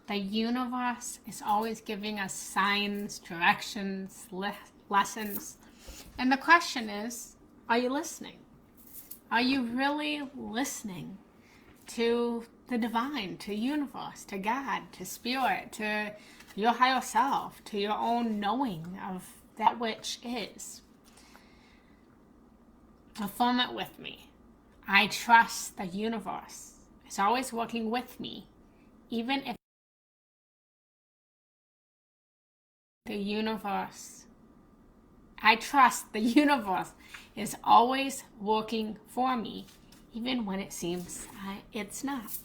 The universe is always giving us signs, directions, lessons. And the question is, are you listening? Are you really listening to the divine, to universe, to God, to spirit, to your higher self, to your own knowing of that which is? Affirm it with me. I trust the universe is always working with me, even if I trust the universe is always working for me, even when it seems it's not.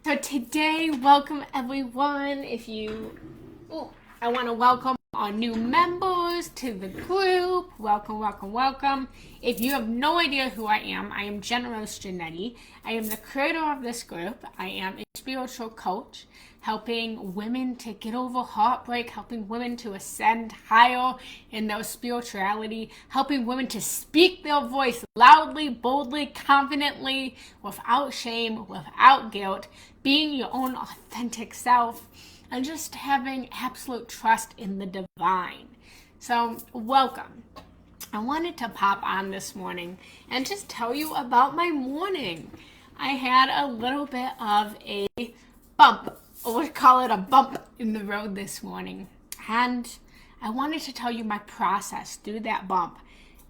So today, welcome everyone. I want to welcome our new members to the group. Welcome, welcome, welcome. If you have no idea who I am Generous Janetti. I am the creator of this group. I am a spiritual coach, helping women to get over heartbreak, helping women to ascend higher in their spirituality, helping women to speak their voice loudly, boldly, confidently, without shame, without guilt, being your own authentic self, and just having absolute trust in the divine. So, welcome. I wanted to pop on this morning and just tell you about my morning. I had a little bit of a bump, or we'll call it a bump in the road this morning. And I wanted to tell you my process through that bump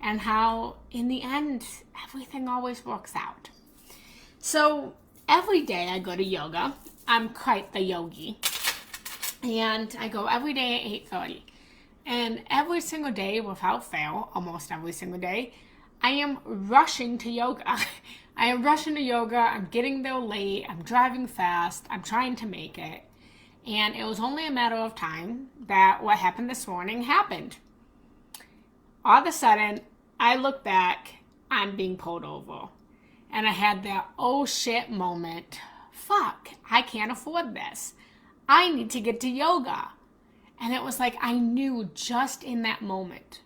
and how, in the end, everything always works out. So, every day I go to yoga. I'm quite the yogi. And I go every day at 8:30. And every single day, without fail, almost every single day, I am rushing to yoga. I am rushing to yoga. I'm getting there late. I'm driving fast. I'm trying to make it. And it was only a matter of time that what happened this morning happened. All of a sudden, I look back, I'm being pulled over. And I had that oh shit moment. Fuck, I can't afford this. I need to get to yoga. And it was like I knew just in that moment,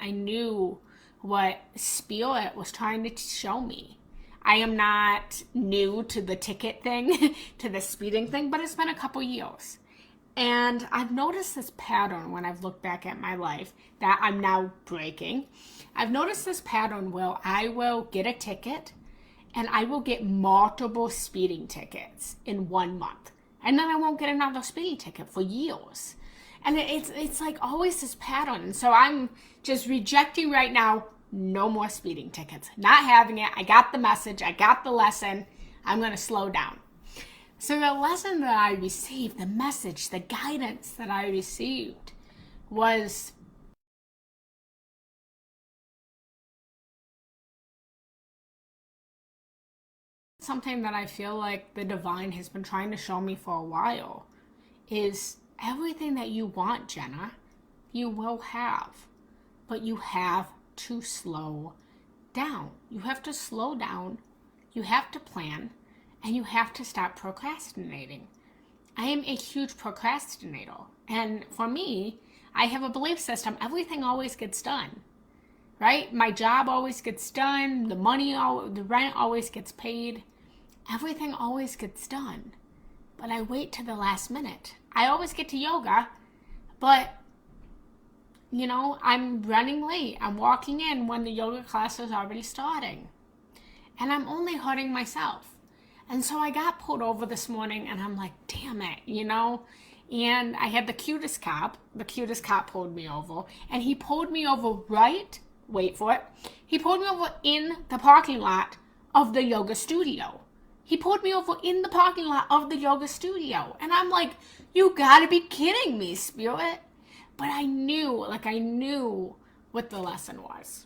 I knew what spirit was trying to show me. I am not new to the ticket thing, to the speeding thing, but it's been a couple years. And I've noticed this pattern when I've looked back at my life that I'm now breaking. I've noticed this pattern where I will get a ticket and I will get multiple speeding tickets in 1 month. And then I won't get another speeding ticket for years. And it's like always this pattern. So I'm just rejecting right now, no more speeding tickets. Not having it. I got the message. I got the lesson. I'm going to slow down. So the lesson that I received, the message, the guidance that I received was something that I feel like the divine has been trying to show me for a while, is everything that you want, Jenna, you will have, but you have to slow down. You have to slow down, you have to plan, and you have to stop procrastinating. I am a huge procrastinator, and for me, I have a belief system, everything always gets done, right? My job always gets done, the rent always gets paid. Everything always gets done, but I wait to the last minute. I always get to yoga, but, I'm running late. I'm walking in when the yoga class is already starting, and I'm only hurting myself. And so I got pulled over this morning, and I'm like, damn it, and I had the cutest cop. The cutest cop pulled me over, and he pulled me over wait for it, he pulled me over in the parking lot of the yoga studio. He pulled me over in the parking lot of the yoga studio. And I'm like, you gotta be kidding me, spirit. But I knew what the lesson was.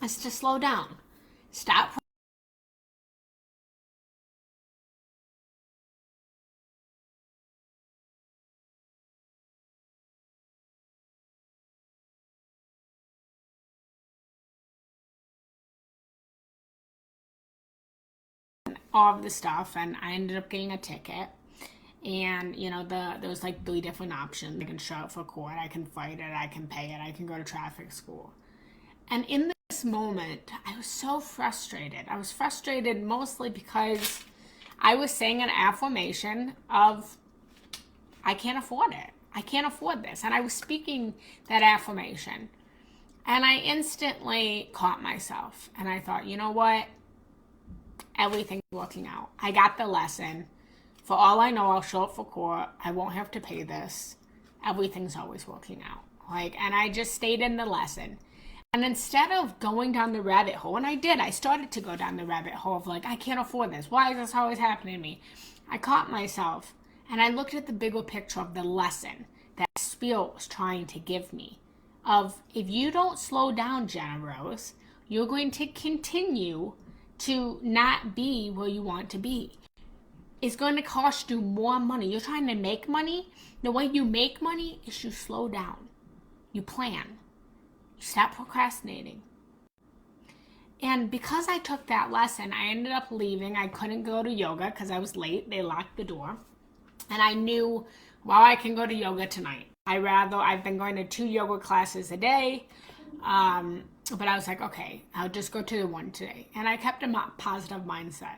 It's to slow down. Stop. All of the stuff, and I ended up getting a ticket. And there was like 3 different options. I can show up for court, I can fight it, I can pay it, I can go to traffic school. And in this moment, I was so frustrated. I was frustrated mostly because I was saying an affirmation of, I can't afford it. I can't afford this. And I was speaking that affirmation. And I instantly caught myself. And I thought, you know what? Everything's working out. I got the lesson. For all I know, I'll show up for court. I won't have to pay this. Everything's always working out. And I just stayed in the lesson. And instead of going down the rabbit hole, and I started to go down the rabbit hole of I can't afford this. Why is this always happening to me? I caught myself and I looked at the bigger picture of the lesson that Spirit was trying to give me. Of if you don't slow down, Jenna Rose, you're going to continue to not be where you want to be. It's going to cost you more money. You're trying to make money. The way you make money is you slow down. You plan. You stop procrastinating. And because I took that lesson, I ended up leaving. I couldn't go to yoga because I was late. They locked the door. And I knew, well, I can go to yoga tonight. I've been going to 2 yoga classes a day. But I was like, okay, I'll just go to the one today. And I kept a positive mindset.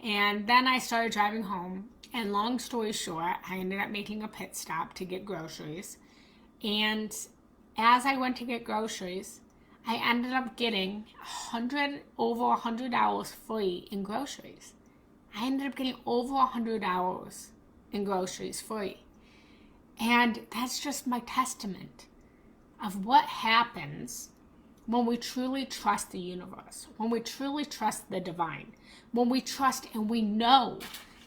And then I started driving home. And long story short, I ended up making a pit stop to get groceries. And as I went to get groceries, I ended up getting over $100 free in groceries. I ended up getting over $100 in groceries free. And that's just my testament of what happens when we truly trust the universe, when we truly trust the divine, when we trust and we know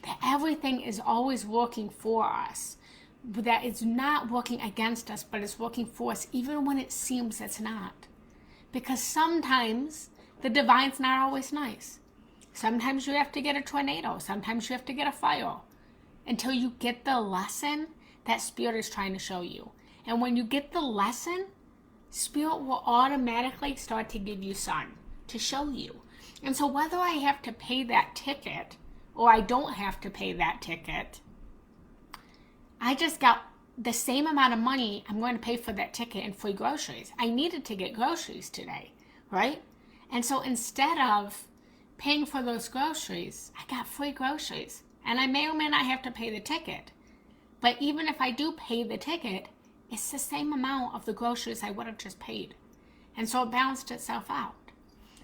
that everything is always working for us, that it's not working against us, but it's working for us, even when it seems it's not. Because sometimes the divine's not always nice. Sometimes you have to get a tornado. Sometimes you have to get a fire until you get the lesson that Spirit is trying to show you. And when you get the lesson, Spirit will automatically start to give you sun to show you. And so whether I have to pay that ticket or I don't have to pay that ticket, I just got the same amount of money I'm going to pay for that ticket and free groceries. I needed to get groceries today, right? And so instead of paying for those groceries, I got free groceries. And I may or may not have to pay the ticket. But even if I do pay the ticket, it's the same amount of the groceries I would have just paid. And so it balanced itself out.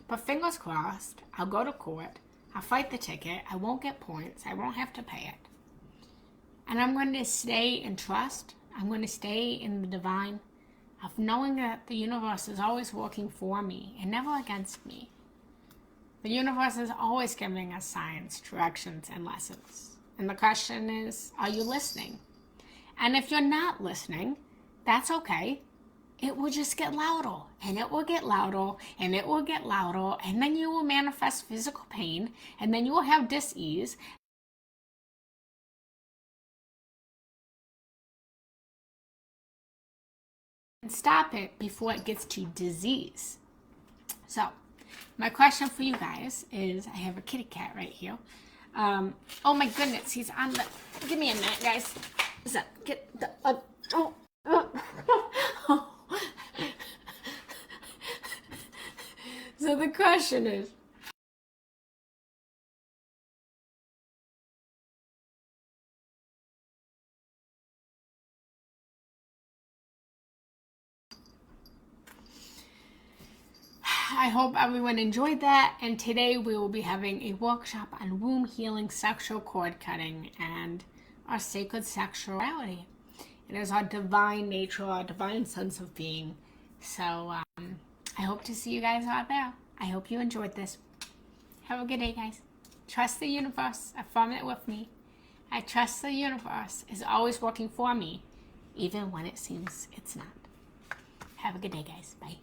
But fingers crossed, I'll go to court, I'll fight the ticket, I won't get points, I won't have to pay it. And I'm going to stay in trust, I'm going to stay in the divine, of knowing that the universe is always working for me and never against me. The universe is always giving us signs, directions, and lessons. And the question is, are you listening? And if you're not listening, that's okay. It will just get louder, and it will get louder, and it will get louder, and then you will manifest physical pain, and then you will have dis-ease. And stop it before it gets to disease. So, my question for you guys is, I have a kitty cat right here. Oh my goodness, he's on the, give me a minute, guys. Get the, So the question is, I hope everyone enjoyed that, and today we will be having a workshop on womb healing, sexual cord cutting, and our sacred sexuality. It is our divine nature, our divine sense of being. So I hope to see you guys out there. I hope you enjoyed this. Have a good day, guys. Trust the universe. Affirm it with me. I trust the universe is always working for me, even when it seems it's not. Have a good day, guys. Bye.